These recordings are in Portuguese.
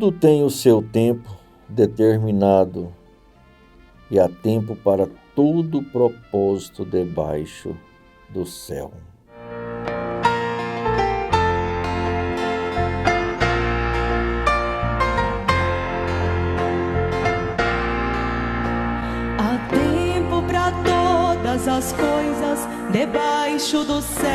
Tudo tem o seu tempo determinado e há tempo para todo propósito debaixo do céu. Há tempo para todas as coisas debaixo do céu.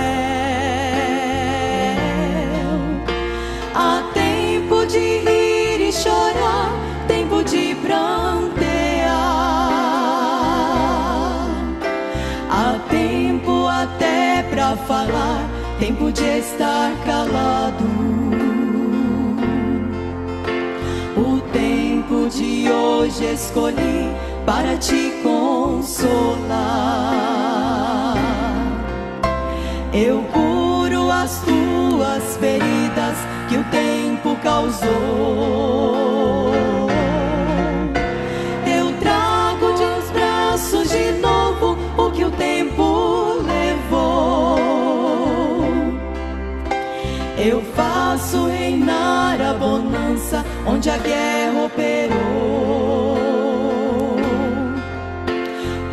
Há tempo de rir e chorar, tempo de prantear. Há tempo até para falar, tempo de estar calado. O tempo de hoje escolhi para te consolar. Eu curo as tuas feridas que o tempo causou. Eu trago de os braços de novo o que o tempo levou. Eu faço reinar a bonança onde a guerra operou.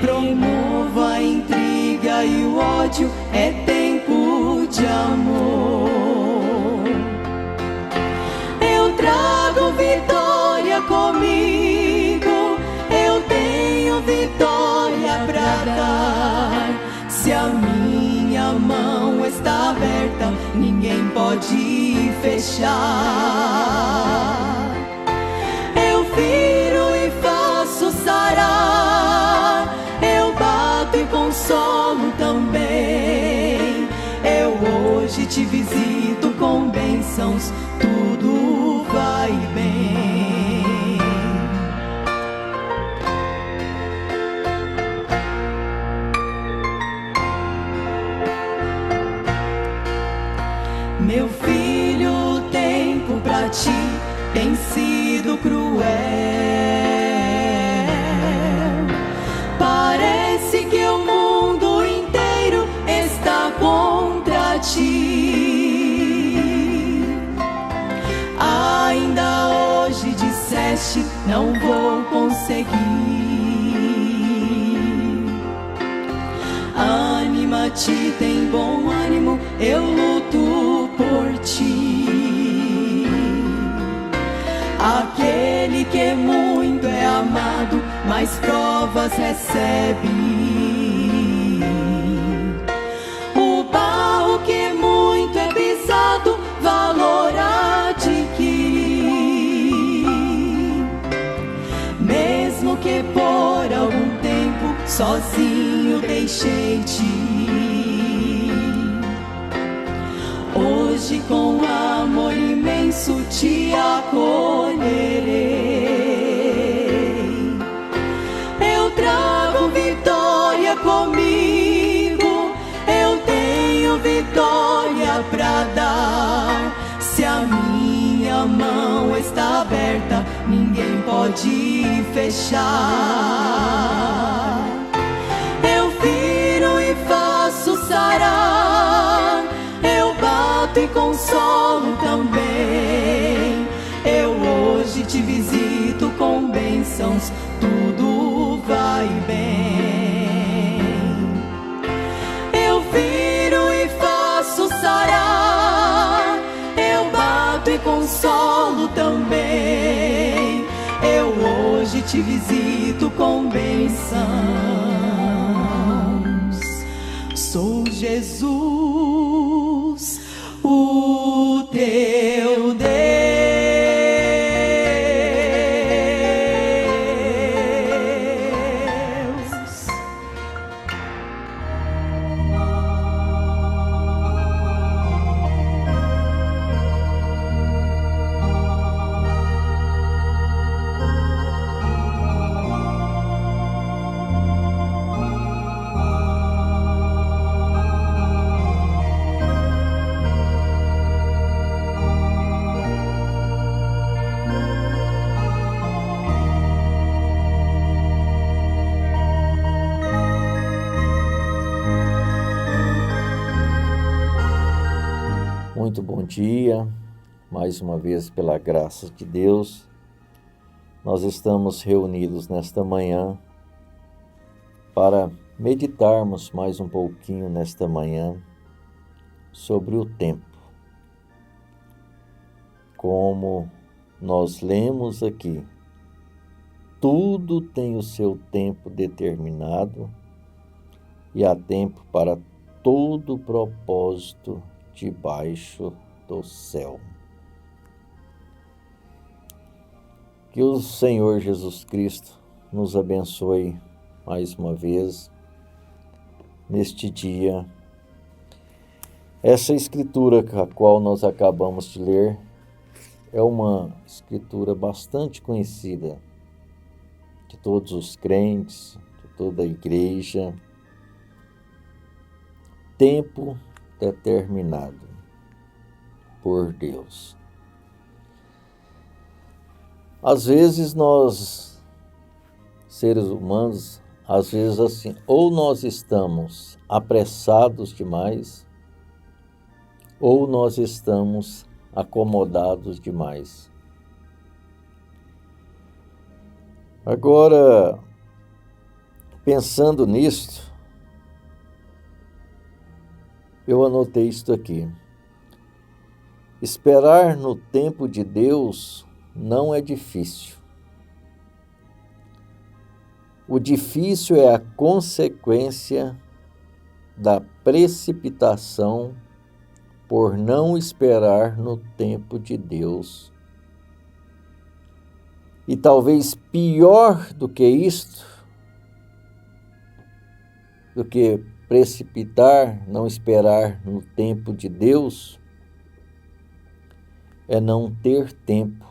Promovo a intriga e o ódio, é tempo de amor. Eu trago vitória comigo, eu tenho vitória pra dar. Se a minha mão está aberta, ninguém pode fechar. Eu firo e faço sarar, eu bato e consolo também. Eu hoje te visito com bênçãos, tudo vai bem. Meu filho, o tempo pra ti tem sido cruel. Parece que o mundo inteiro está contra ti. Ainda hoje disseste, não vou conseguir. Anima-te, tem bom ânimo, eu luto por ti. Aquele que muito é amado, mais provas recebe. O barro que muito é pisado, valor adquire. Mesmo que por algum tempo sozinho deixei-te, hoje com amor imenso te acolherei. Eu trago vitória comigo, eu tenho vitória pra dar. Se a minha mão está aberta, ninguém pode fechar. Eu firo e faço sarar, eu bato e consolo também. Eu hoje te visito com bênçãos, tudo vai bem. Eu viro e faço sarar, eu bato e consolo também. Eu hoje te visito com bênçãos. Sou Jesus, o teu Deus. Muito bom dia, mais uma vez, pela graça de Deus, nós estamos reunidos nesta manhã para meditarmos mais um pouquinho nesta manhã sobre o tempo. Como nós lemos aqui, tudo tem o seu tempo determinado e há tempo para todo propósito debaixo do céu. Que o Senhor Jesus Cristo nos abençoe mais uma vez neste dia. Essa escritura a qual nós acabamos de ler é uma escritura bastante conhecida de todos os crentes, de toda a igreja. Tempo determinado por Deus. Às vezes nós, seres humanos, às vezes assim, ou nós estamos apressados demais, ou nós estamos acomodados demais. Agora, pensando nisto, eu anotei isto aqui. Esperar no tempo de Deus não é difícil. O difícil é a consequência da precipitação por não esperar no tempo de Deus. E talvez pior do que isto, do que precipitar, não esperar no tempo de Deus, é não ter tempo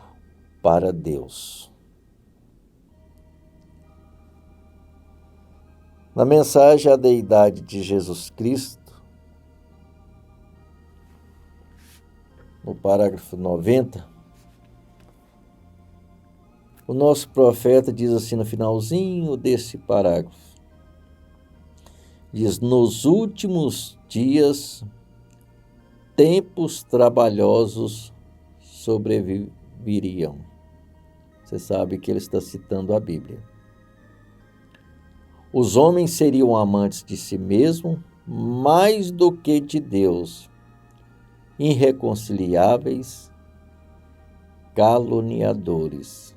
para Deus. Na mensagem à deidade de Jesus Cristo, no parágrafo 90, o nosso profeta diz assim no finalzinho desse parágrafo, diz: nos últimos dias, tempos trabalhosos sobreviriam. Você sabe que ele está citando a Bíblia. Os homens seriam amantes de si mesmos mais do que de Deus, irreconciliáveis, caluniadores.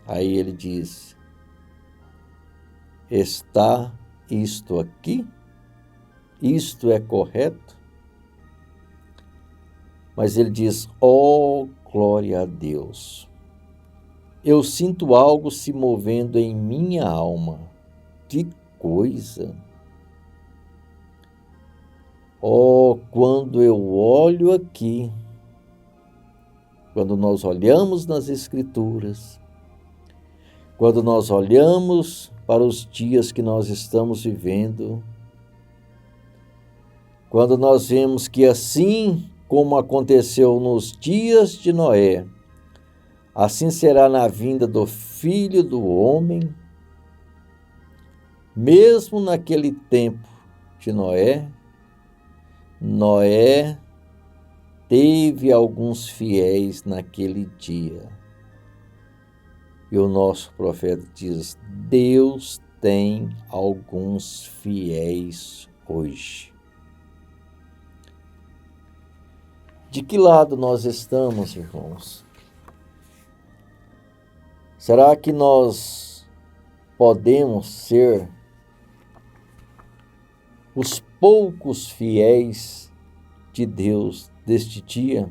Aí ele diz: está isto aqui? Isto é correto? Mas ele diz: ó, glória a Deus! Eu sinto algo se movendo em minha alma. Que coisa! Oh, quando eu olho aqui, quando nós olhamos nas Escrituras, quando nós olhamos para os dias que nós estamos vivendo, quando nós vemos que assim como aconteceu nos dias de Noé, assim será na vinda do Filho do Homem, mesmo naquele tempo de Noé, Noé teve alguns fiéis naquele dia. E o nosso profeta diz: Deus tem alguns fiéis hoje. De que lado nós estamos, irmãos? Será que nós podemos ser os poucos fiéis de Deus deste dia,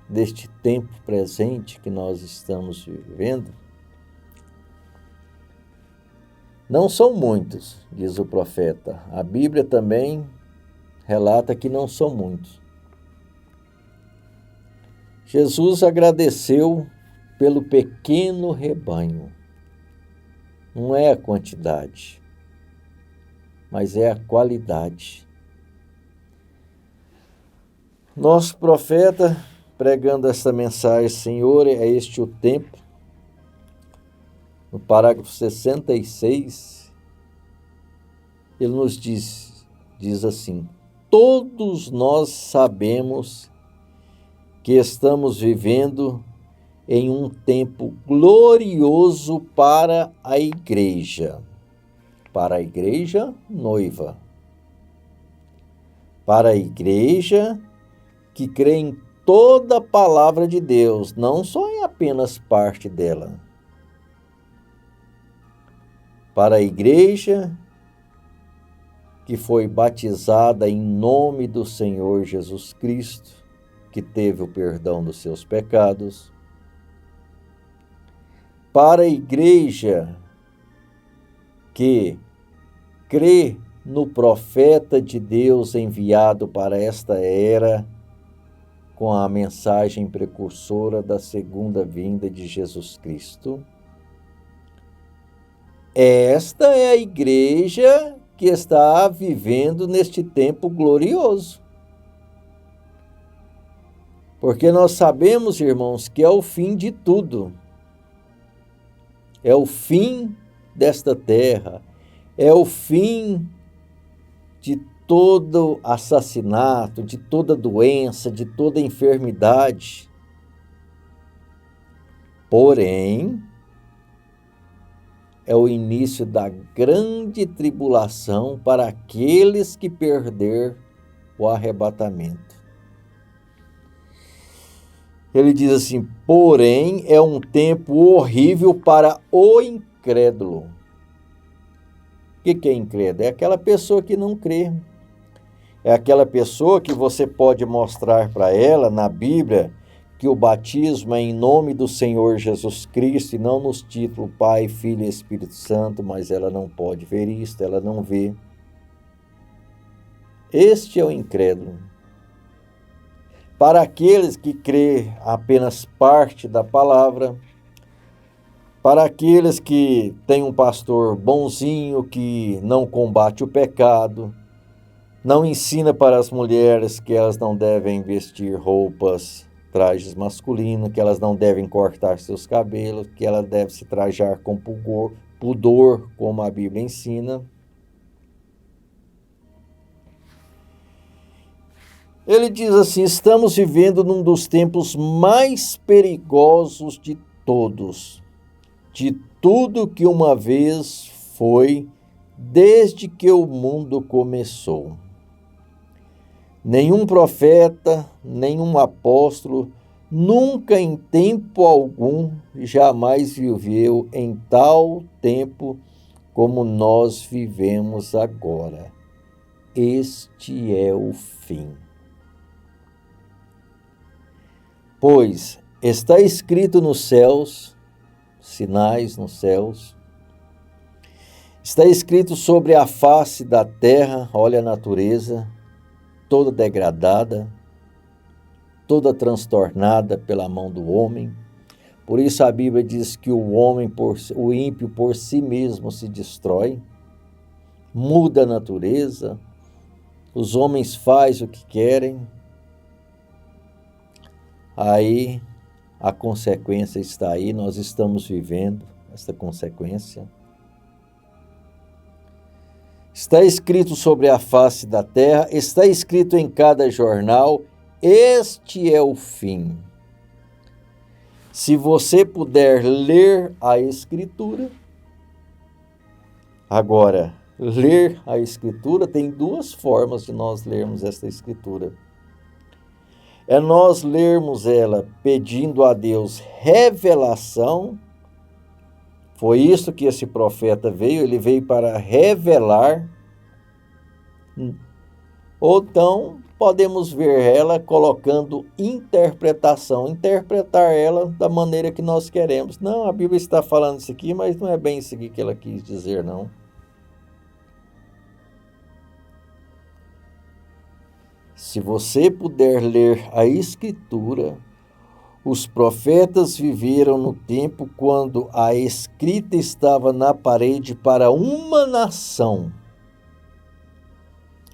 deste tempo presente que nós estamos vivendo? Não são muitos, diz o profeta. A Bíblia também relata que não são muitos. Jesus agradeceu pelo pequeno rebanho. Não é a quantidade, mas é a qualidade. Nosso profeta, pregando esta mensagem: Senhor, é este o tempo, no parágrafo 66, ele nos diz assim: todos nós sabemos que estamos vivendo em um tempo glorioso para a igreja noiva, para a igreja que crê em toda a palavra de Deus, não só em apenas parte dela. Para a igreja que foi batizada em nome do Senhor Jesus Cristo, que teve o perdão dos seus pecados. Para a igreja que crê no profeta de Deus enviado para esta era, com a mensagem precursora da segunda vinda de Jesus Cristo. Esta é a igreja que está vivendo neste tempo glorioso. Porque nós sabemos, irmãos, que é o fim de tudo. É o fim desta terra. É o fim de todo assassinato, de toda doença, de toda enfermidade. Porém, é o início da grande tribulação para aqueles que perder o arrebatamento. Ele diz assim: porém, é um tempo horrível para o incrédulo. O que é incrédulo? É aquela pessoa que não crê. É aquela pessoa que você pode mostrar para ela na Bíblia que o batismo é em nome do Senhor Jesus Cristo e não nos títulos Pai, Filho e Espírito Santo, mas ela não pode ver isto, ela não vê. Este é o incrédulo. Para aqueles que crê apenas parte da palavra, para aqueles que têm um pastor bonzinho, que não combate o pecado, não ensina para as mulheres que elas não devem vestir roupas, trajes masculinos, que elas não devem cortar seus cabelos, que ela deve se trajar com pudor, como a Bíblia ensina. Ele diz assim: estamos vivendo num dos tempos mais perigosos de todos, de tudo que uma vez foi, desde que o mundo começou. Nenhum profeta, nenhum apóstolo, nunca em tempo algum, jamais viveu em tal tempo como nós vivemos agora. Este é o fim. Pois está escrito nos céus, sinais nos céus, está escrito sobre a face da terra, olha a natureza, toda degradada, toda transtornada pela mão do homem. Por isso a Bíblia diz que o ímpio por si mesmo se destrói, muda a natureza, os homens fazem o que querem. Aí a consequência está aí, nós estamos vivendo essa consequência. Está escrito sobre a face da terra, está escrito em cada jornal, este é o fim. Se você puder ler a Escritura, agora, ler a Escritura tem duas formas de nós lermos esta Escritura. É nós lermos ela pedindo a Deus revelação. Foi isso que esse profeta veio, ele veio para revelar. Ou então, podemos ver ela colocando interpretação, interpretar ela da maneira que nós queremos. Não, a Bíblia está falando isso aqui, mas não é bem isso aqui que ela quis dizer, não. Se você puder ler a Escritura, os profetas viveram no tempo quando a escrita estava na parede para uma nação.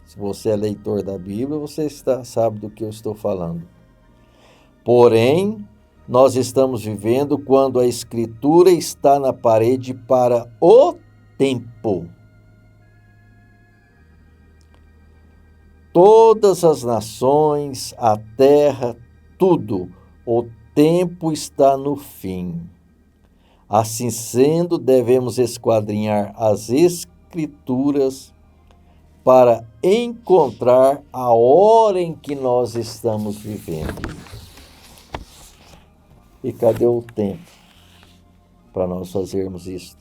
Se você é leitor da Bíblia, você sabe do que eu estou falando. Porém, nós estamos vivendo quando a Escritura está na parede para o tempo. Todas as nações, a terra, Contudo, o tempo está no fim. Assim sendo, devemos esquadrinhar as Escrituras para encontrar a hora em que nós estamos vivendo. E cadê o tempo para nós fazermos isso?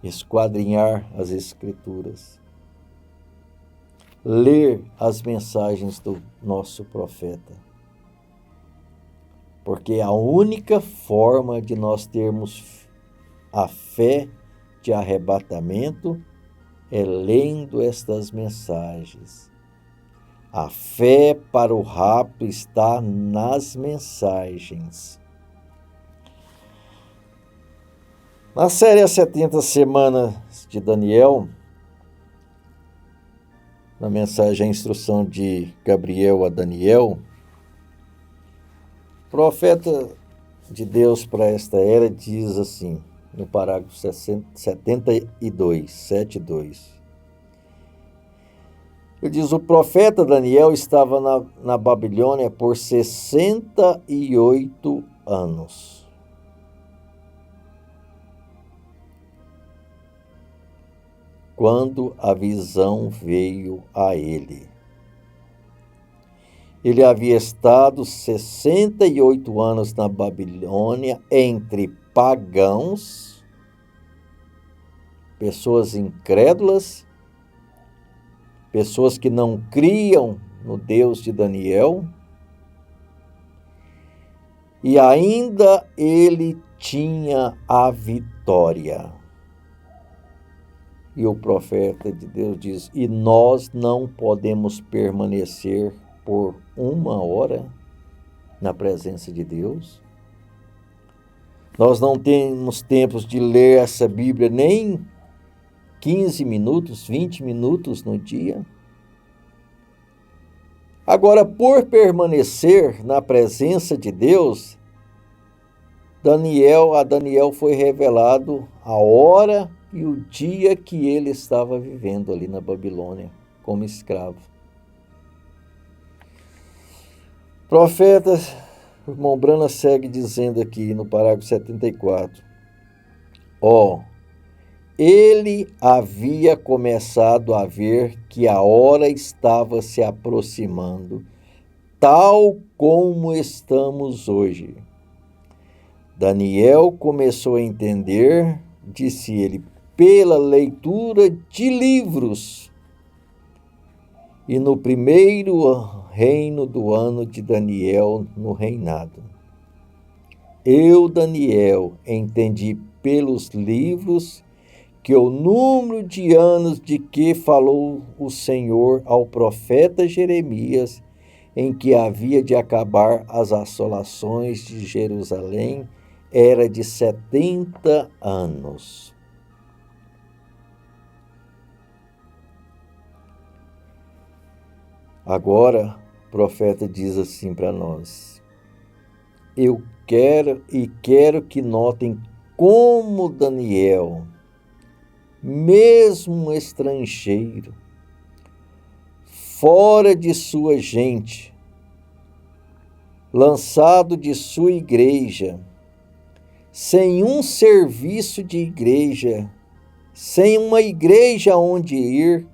Esquadrinhar as Escrituras. Ler as mensagens do nosso profeta. Porque a única forma de nós termos a fé de arrebatamento é lendo estas mensagens. A fé para o rapto está nas mensagens. Na série As 70 Semanas de Daniel, na mensagem A Instrução de Gabriel a Daniel, o profeta de Deus para esta era diz assim, no parágrafo 72, 7:2. Ele diz, o profeta Daniel estava na Babilônia por 68 anos. Quando a visão veio a ele. Ele havia estado 68 anos na Babilônia entre pagãos, pessoas incrédulas, pessoas que não criam no Deus de Daniel, e ainda ele tinha a vitória. E o profeta de Deus diz, e nós não podemos permanecer por 1 hora na presença de Deus. Nós não temos tempos de ler essa Bíblia nem 15 minutos, 20 minutos no dia. Agora, por permanecer na presença de Deus, a Daniel foi revelado a hora e o dia que ele estava vivendo ali na Babilônia como escravo. Profeta, o irmão Brana segue dizendo aqui no parágrafo 74. Ele havia começado a ver que a hora estava se aproximando, tal como estamos hoje. Daniel começou a entender, disse ele, pela leitura de livros. E no primeiro reino do ano de Daniel no reinado. Eu, Daniel, entendi pelos livros que o número de anos de que falou o Senhor ao profeta Jeremias, em que havia de acabar as assolações de Jerusalém, era de 70 anos. Agora, o profeta diz assim para nós, eu quero que notem como Daniel, mesmo um estrangeiro, fora de sua gente, lançado de sua igreja, sem um serviço de igreja, sem uma igreja onde ir,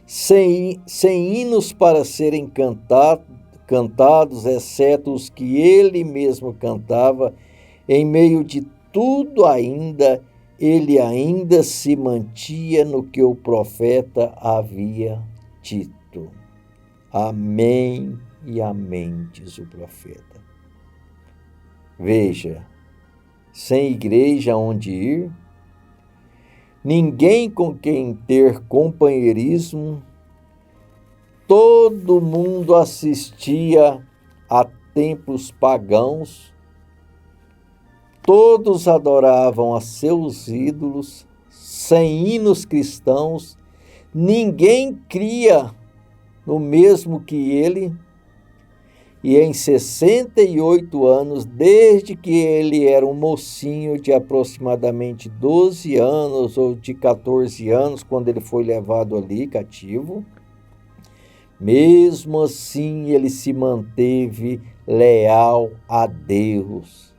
sem hinos para serem cantados, exceto os que ele mesmo cantava, em meio de tudo ele ainda se mantinha no que o profeta havia dito. Amém e amém, diz o profeta. Veja, sem igreja onde ir, ninguém com quem ter companheirismo, todo mundo assistia a templos pagãos, todos adoravam a seus ídolos, sem hinos cristãos, ninguém cria no mesmo que ele, e em 68 anos, desde que ele era um mocinho de aproximadamente 12 anos ou de 14 anos, quando ele foi levado ali cativo, Mesmo assim, ele se manteve leal a Deus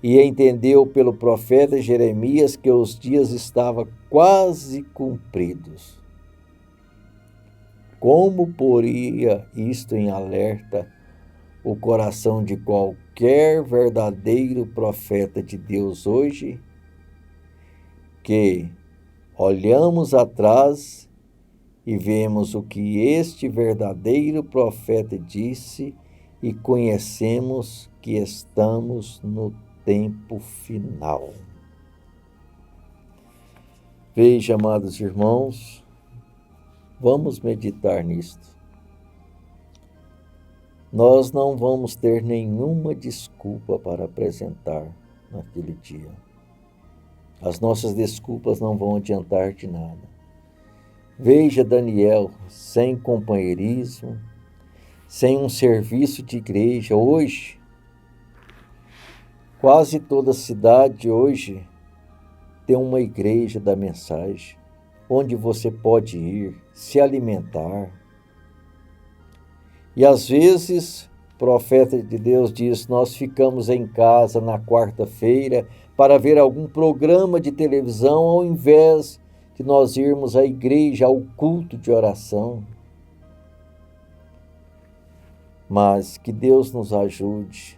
e entendeu pelo profeta Jeremias que os dias estavam quase cumpridos. Como poria isto em alerta o coração de qualquer verdadeiro profeta de Deus hoje? Que olhamos atrás e vemos o que este verdadeiro profeta disse e conhecemos que estamos no tempo final. Veja, amados irmãos, vamos meditar nisto. Nós não vamos ter nenhuma desculpa para apresentar naquele dia. As nossas desculpas não vão adiantar de nada. Veja Daniel, sem companheirismo, sem um serviço de igreja. Hoje, quase toda cidade hoje tem uma igreja da mensagem, onde você pode ir, se alimentar. E às vezes, o profeta de Deus diz, nós ficamos em casa na quarta-feira para ver algum programa de televisão, ao invés de nós irmos à igreja, ao culto de oração. Mas que Deus nos ajude,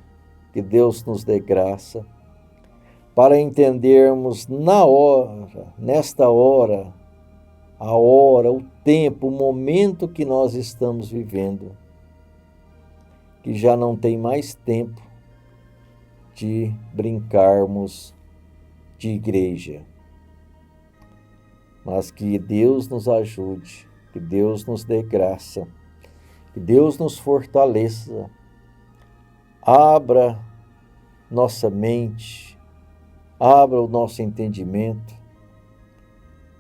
que Deus nos dê graça, para entendermos nesta hora, a hora, o tempo, o momento que nós estamos vivendo, que já não tem mais tempo de brincarmos de igreja. Mas que Deus nos ajude, que Deus nos dê graça, que Deus nos fortaleça, abra nossa mente, abra o nosso entendimento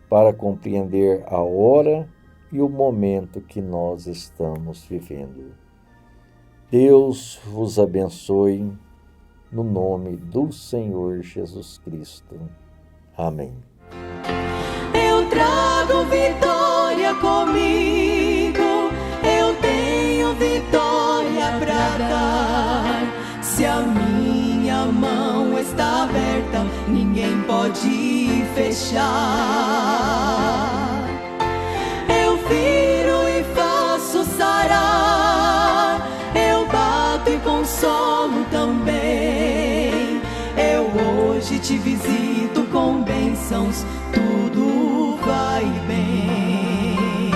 para compreender a hora e o momento que nós estamos vivendo. Deus vos abençoe, no nome do Senhor Jesus Cristo. Amém. Eu trago vitória comigo, eu tenho vitória pra dar. Se a minha mão está aberta, ninguém pode fechar. Eu viro e faço sarar, eu bato e consolo também. Eu hoje te visito com bênçãos, tudo vai bem.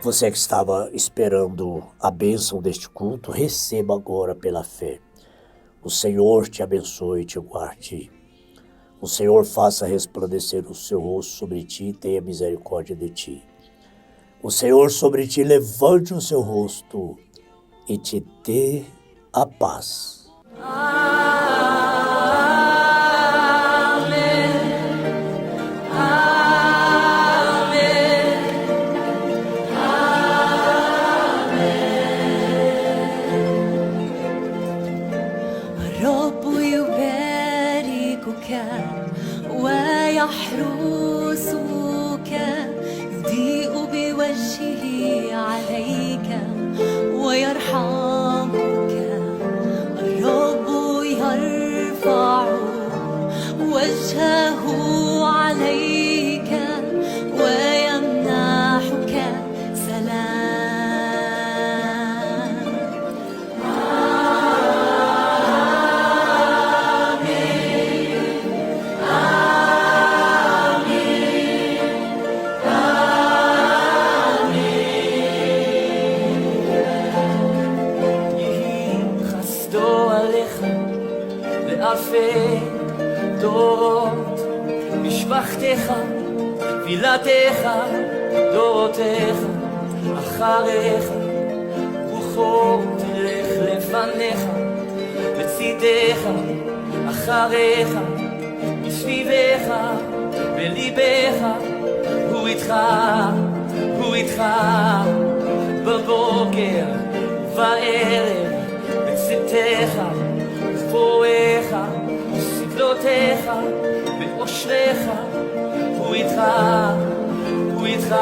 Você que estava esperando a bênção deste culto, receba agora pela fé. O Senhor te abençoe e te guarde. O Senhor faça resplandecer o seu rosto sobre ti e tenha misericórdia de ti. O Senhor sobre ti levante o seu rosto e te dê a paz. ويحرسك يضيء بوجهه عليك ويرحمك. الرب يرفع وجهه عليك ويمنحك سلام. אלפי דורות, משפחתך, תפילתך, דורותיך, אחריך, רוחו תלך לפניך, בצדך, אחריך, מסביבך, בליבך, הוא איתך, הוא איתך, בבוקר ובערב, בצאתך, פועך, סגלותיך, באושרך, הוא איתך, הוא איתך.